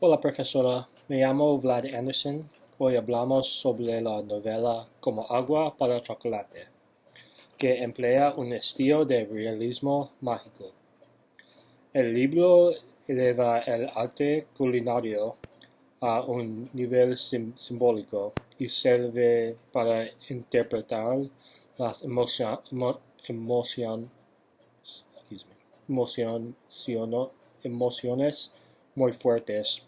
Hola profesora, me llamo Vlad Anderson. Hoy hablamos sobre la novela Como agua para chocolate, que emplea un estilo de realismo mágico. El libro eleva el arte culinario a un nivel simbólico y sirve para interpretar las emociones muy fuertes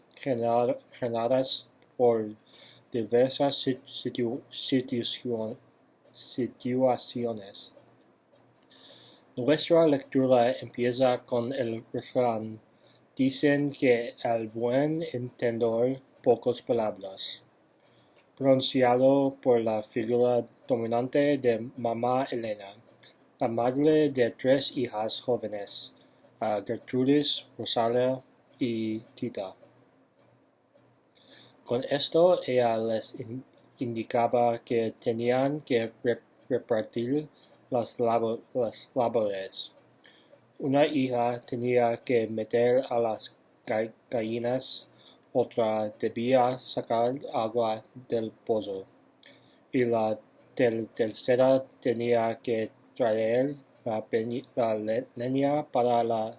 generadas por diversas situaciones. Nuestra lectura empieza con el refrán: dicen que al buen entendedor pocas palabras, pronunciado por la figura dominante de Mamá Elena, la madre de tres hijas jóvenes, Gertrudis, Rosalia y Tita. Con esto ella les indicaba que tenían que repartir las labores. Una hija tenía que meter a las gallinas, otra debía sacar agua del pozo, y la tercera tenía que traer la leña para la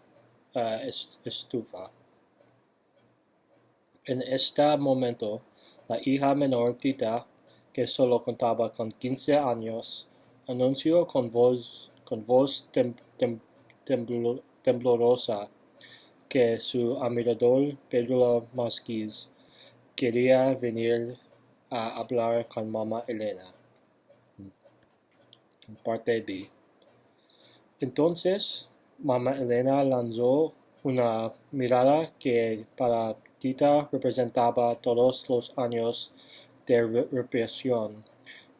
estufa. En este momento, la hija menor Tita, que solo contaba con 15 años, anunció con voz temblorosa que su admirador Pedro Mosquiz quería venir a hablar con Mamá Elena. Parte B. Entonces, Mamá Elena lanzó una mirada que para Tita representaba todos los años de represión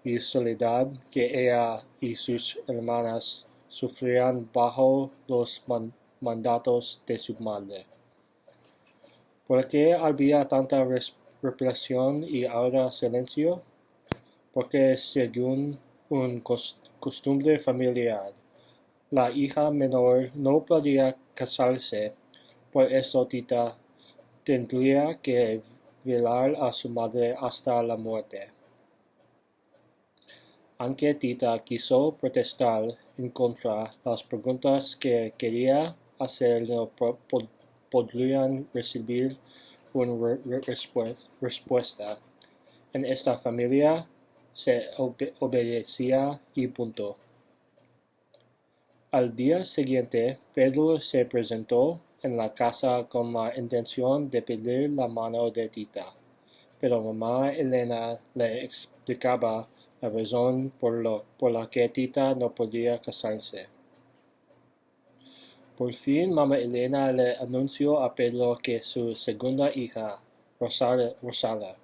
y soledad que ella y sus hermanas sufrían bajo los mandatos de su madre. ¿Por qué había tanta represión y ahora silencio? Porque según un costumbre familiar, la hija menor no podía casarse, por eso Tita tendría que velar a su madre hasta la muerte. Aunque Tita quiso protestar en contra, las preguntas que quería hacer no podrían recibir una respuesta. En esta familia se obedecía y punto. Al día siguiente, Pedro se presentó en la casa con la intención de pedir la mano de Tita, pero Mamá Elena le explicaba la razón por la que Tita no podía casarse. Por fin, Mamá Elena le anunció a Pedro que su segunda hija, Rosalia,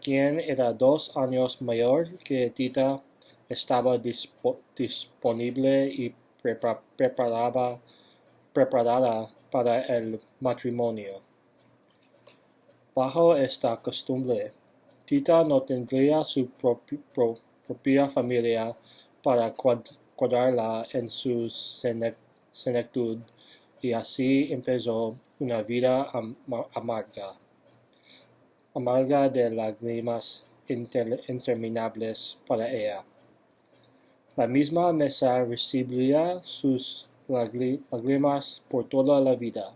quien era 2 años mayor que Tita, estaba disponible y preparada para el matrimonio. Bajo esta costumbre, Tita no tendría su propia familia para cuidarla en su senectud, y así empezó una vida amarga de lágrimas interminables para ella. La misma mesa recibiría sus lágrimas por toda la vida.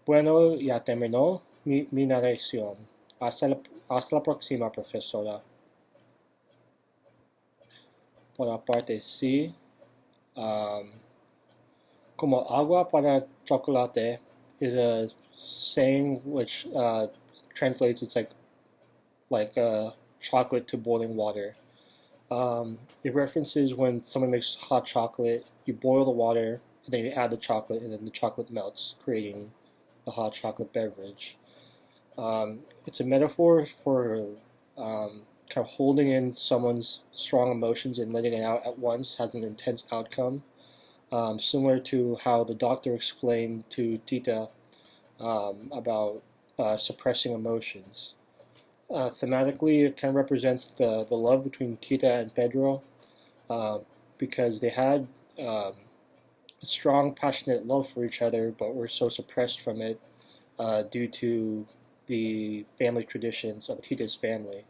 Bueno, ya terminó mi narración. Hasta la próxima, profesora. Por la parte C, como agua para chocolate is a saying which translates, it's like chocolate to boiling water. It references when someone makes hot chocolate, you boil the water, and then you add the chocolate, and then the chocolate melts, creating a hot chocolate beverage. It's a metaphor for kind of holding in someone's strong emotions and letting it out at once has an intense outcome, similar to how the doctor explained to Tita about suppressing emotions. Thematically, it kind of represents the love between Tita and Pedro, because they had a strong, passionate love for each other, but were so suppressed from it due to the family traditions of Tita's family.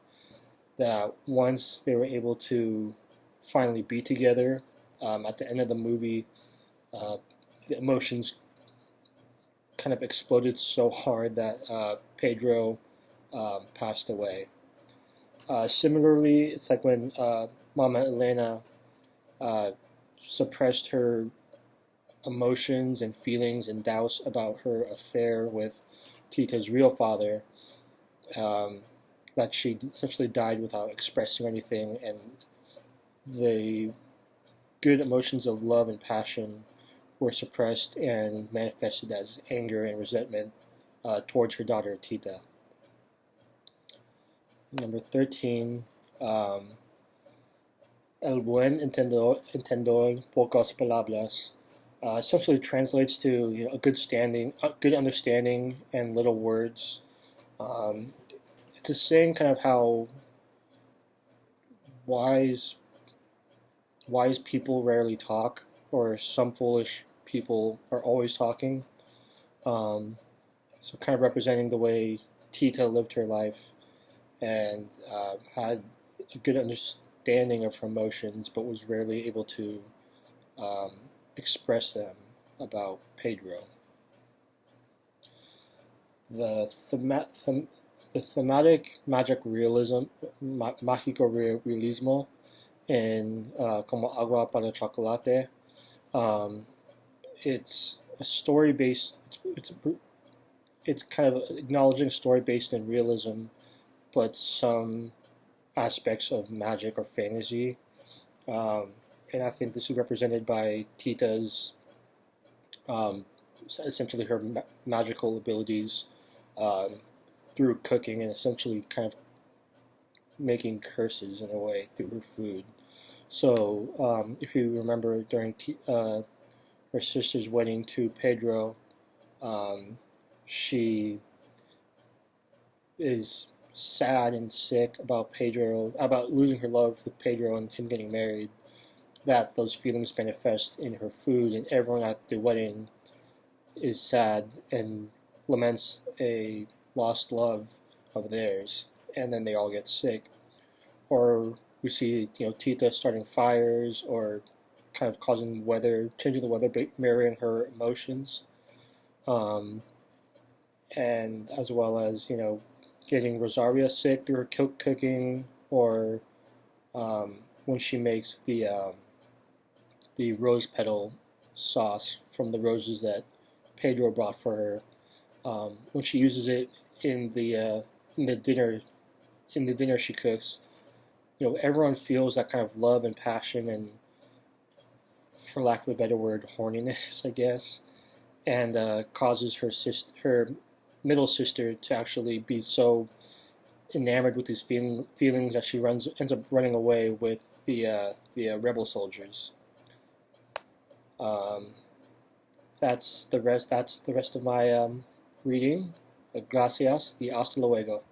That once they were able to finally be together, at the end of the movie, uh, the emotions kind of exploded so hard that Pedro passed away. Similarly, it's like when Mama Elena uh, suppressed her emotions and feelings and doubts about her affair with Tita's real father, um, that she essentially died without expressing anything, and the good emotions of love and passion were suppressed and manifested as anger and resentment towards her daughter Tita. Number 13, El buen entendedor pocas palabras, essentially translates to a good understanding, and little words. Um, it's a saying kind of how wise wise people rarely talk, or some foolish people are always talking. Um, so kind of representing the way Tita lived her life, and had a good understanding of her emotions, but was rarely able to um, express them about Pedro. The, the thematic magic realism, mágico realismo, in Como Agua para Chocolate, um, it's a story based. It's kind of acknowledging a story based in realism, but some aspects of magic or fantasy. Um, and I think this is represented by Tita's, um, essentially her magical abilities, um, through cooking, and essentially kind of making curses in a way through her food. So, if you remember during her sister's wedding to Pedro, um, she is sad and sick about about losing her love with Pedro and him getting married. That those feelings manifest in her food, and everyone at the wedding is sad and laments a lost love of theirs, and then they all get sick. Or we see, Tita starting fires, or kind of changing the weather, mirroring her emotions, um, and as well as getting Rosaria sick through her cooking, or when she makes the rose petal sauce from the roses that Pedro brought for her. When she uses it in in the dinner in the dinner she cooks, everyone feels that kind of love and passion, and, for lack of a better word, horniness, I guess, and causes her middle sister to actually be so enamored with these feelings that she ends up running away with the rebel soldiers. Um, that's the rest. That's the rest of my reading. Gracias y hasta luego.